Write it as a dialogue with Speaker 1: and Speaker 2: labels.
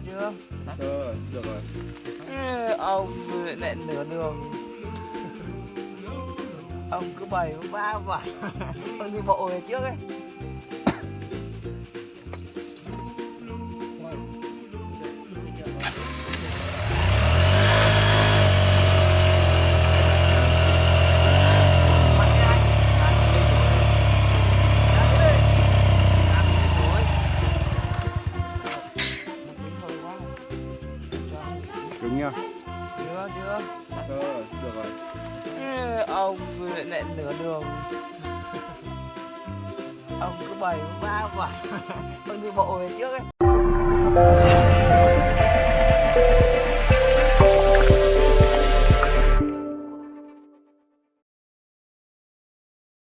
Speaker 1: chưa?
Speaker 2: Được rồi.
Speaker 1: Ông lại nửa đường. Ông cứ bày ba vả. Ông đi bộ về trước ấy.
Speaker 2: Đúng nha.
Speaker 1: Chưa?
Speaker 2: Được rồi.
Speaker 1: Ông lại nửa đường. Ông cứ bày ba vả. Ông đi bộ về trước ấy.